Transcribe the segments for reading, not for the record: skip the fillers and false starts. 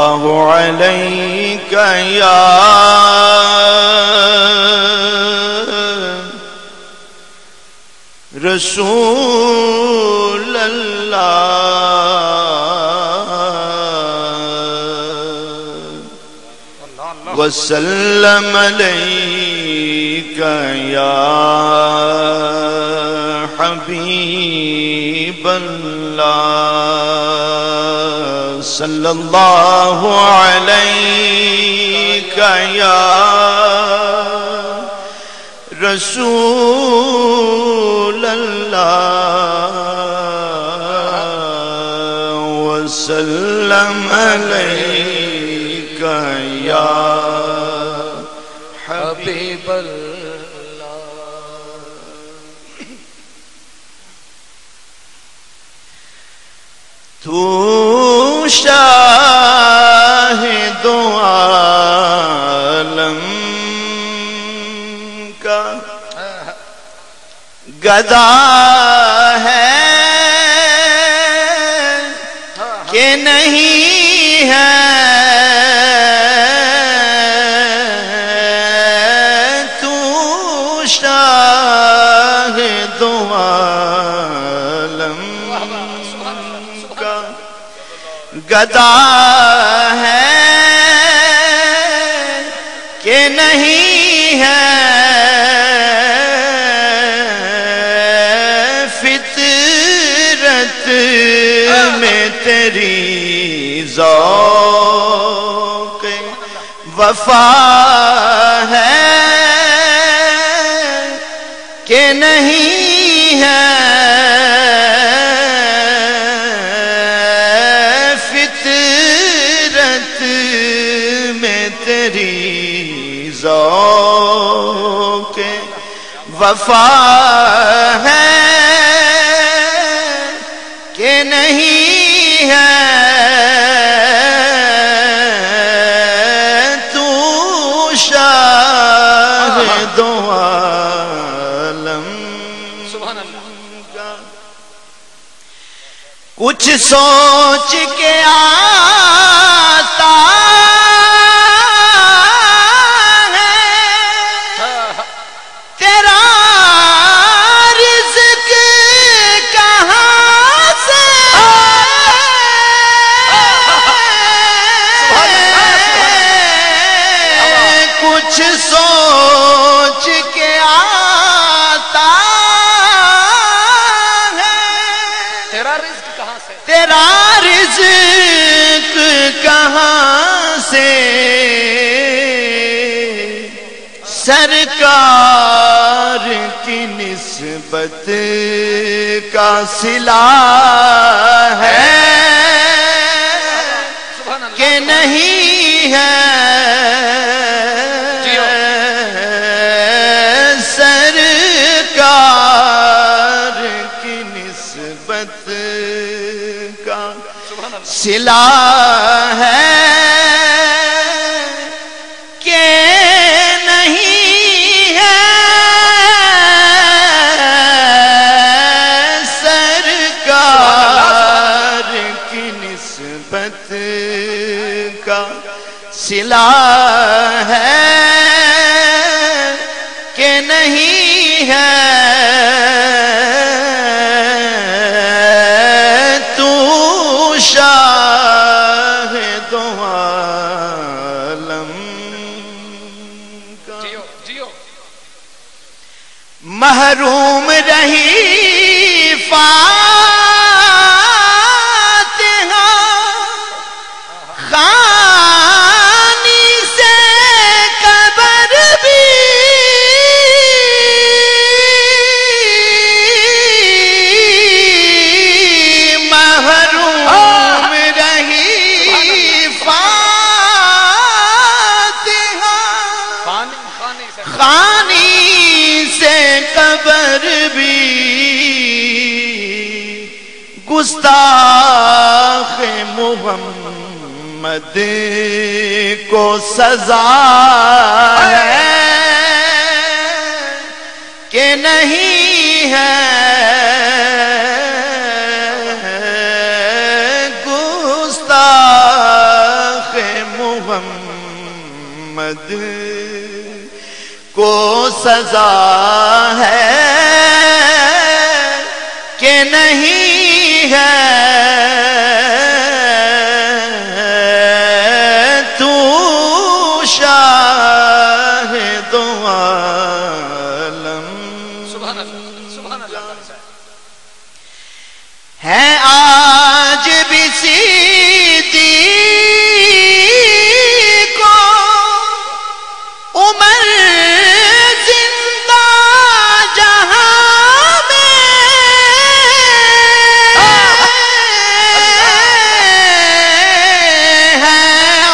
اللہ علیک یا رسول اللہ وسلم علیک یا حبیب اللہ صلی اللہ علیک یا رسول اللہ وسلم علیک یا حبیب اللہ۔ تو شاہد عالم کا گدا ہے کہ نہیں ہے، تو شاہد عالم کا گدا ہے کہ نہیں ہے، فطرت میں تیری ذوق وفا ہے کہ نہیں ہے، تیری ذوق وفا ہے کہ نہیں ہے، تو شاہد عالم کا کچھ سوچ کے آتا سوچ کے آتا ہے تیرا رزق کہاں سے، تیرا رزق کہاں سے، سرکار کی نسبت کا صلہ ہے کہ نہیں ہے، صلہ ہے کہ نہیں ہے، سرکار کی نسبت کا صلہ ہے کہ نہیں ہے، شاہد عالم کا محروم رہی فاتحہ خانی سے قبر بھی، خانی سے قبر بھی، گستاخ محمد کو سزا ہے کہ نہیں ہے، گستاخ محمد کو سزا ہے کہ نہیں ہے تو شاہد عالم ہے آج بھی صدیق کو عمر زندہ جہاں میں ہے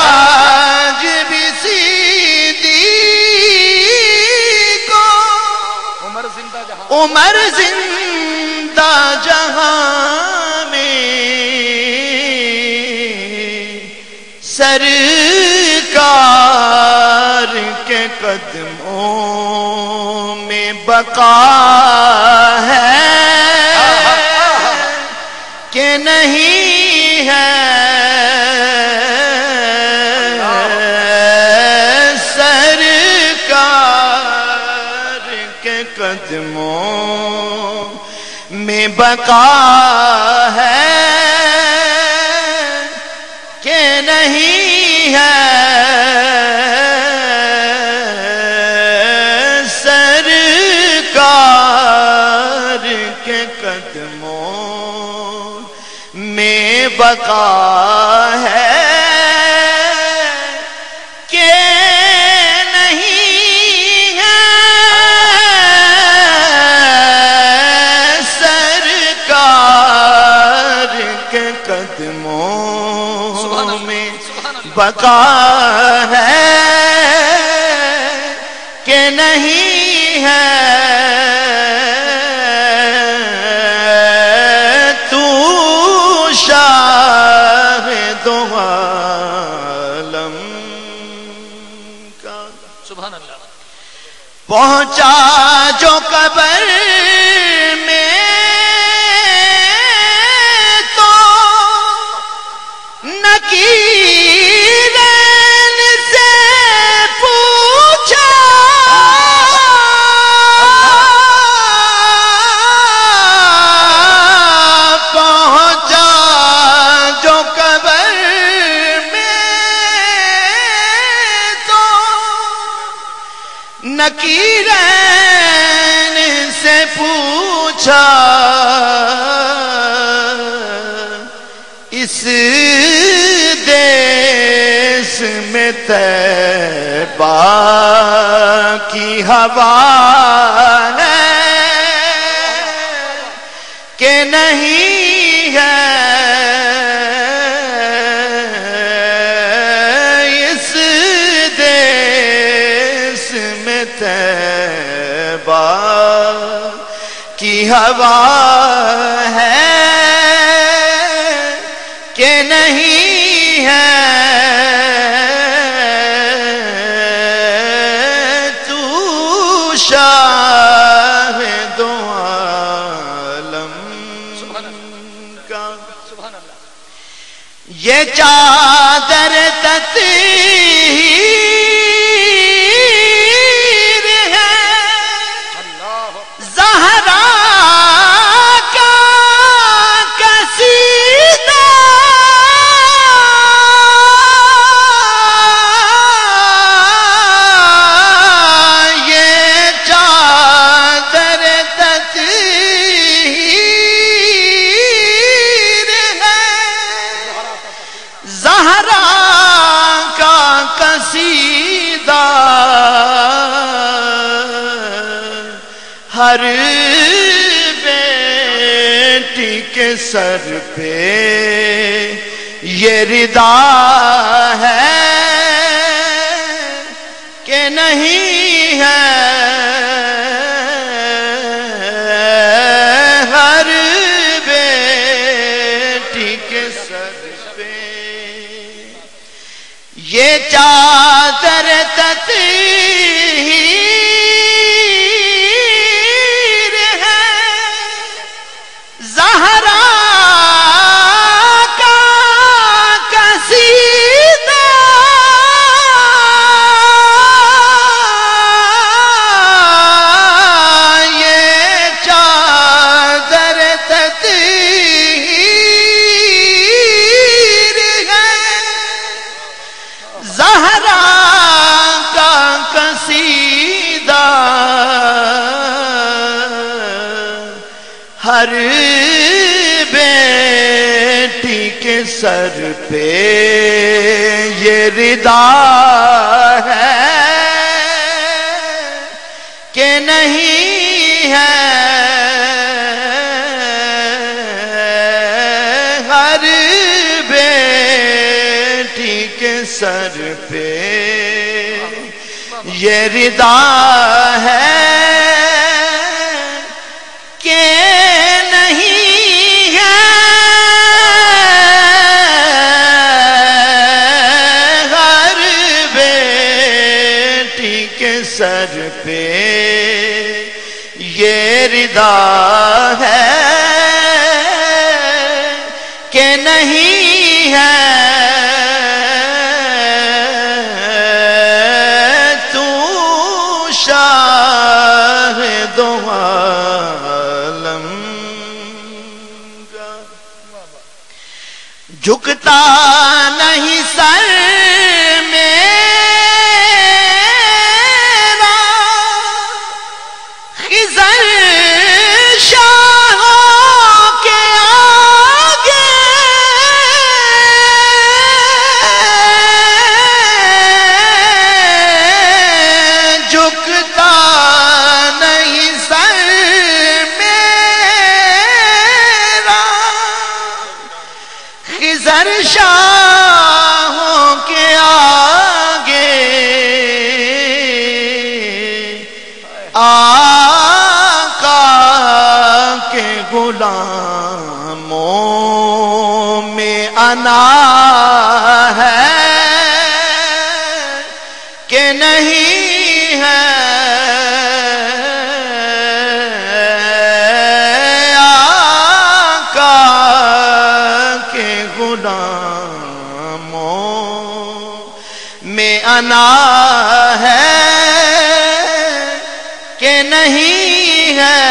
آج بھی صدیق کو عمر زندہ جہاں سرکار کے قدموں میں بقا ہے کہ نہیں ہے سرکار کے قدموں میں بقا ہے کہ نہیں ہے سرکار کے قدموں میں بقا ہے کہ نہیں ہے سرکار کے قدموں میں بقا ہے کہ نہیں ہے تو شاہد عالم کا سبحان اللہ پہنچا جو قبر میں تو نکیرین سے پوچھا پہنچا جو قبر میں تو نکیرین سے پوچھا اس دیس میں طیبہ کی ہوا ہے کہ نہیں ہے اس دیس میں طیبہ کی ہوا ہے کہ نہیں ہے تو شاہد عالم کا یہ چادر تطہیر ہے زہرا ہر بیٹی کے سر پہ یہ ردا ہے کہ نہیں ہے ہر بیٹی کے سر پہ یہ چادر تطہیر ہے زہرا کا قصیدہ سر پہ یہ رضا ہے کہ نہیں ہے، ہر بیٹی کے سر پہ یہ رضا ہے کہ نہیں ہے، ہر بیٹی کے سر پہ یہ رضا ہے کہ نہیں ہے، تو شاہ دو عالم جھکتا نہیں سر میرا، خضر شاہوں کے آگے جھکتا نہیں سر میرا، خضر شاہوں کے آگے آقا کے غلاموں میں انا ہے کہ نہیں ہے، آقا کے غلاموں میں انا ہے کہ نہیں ہے۔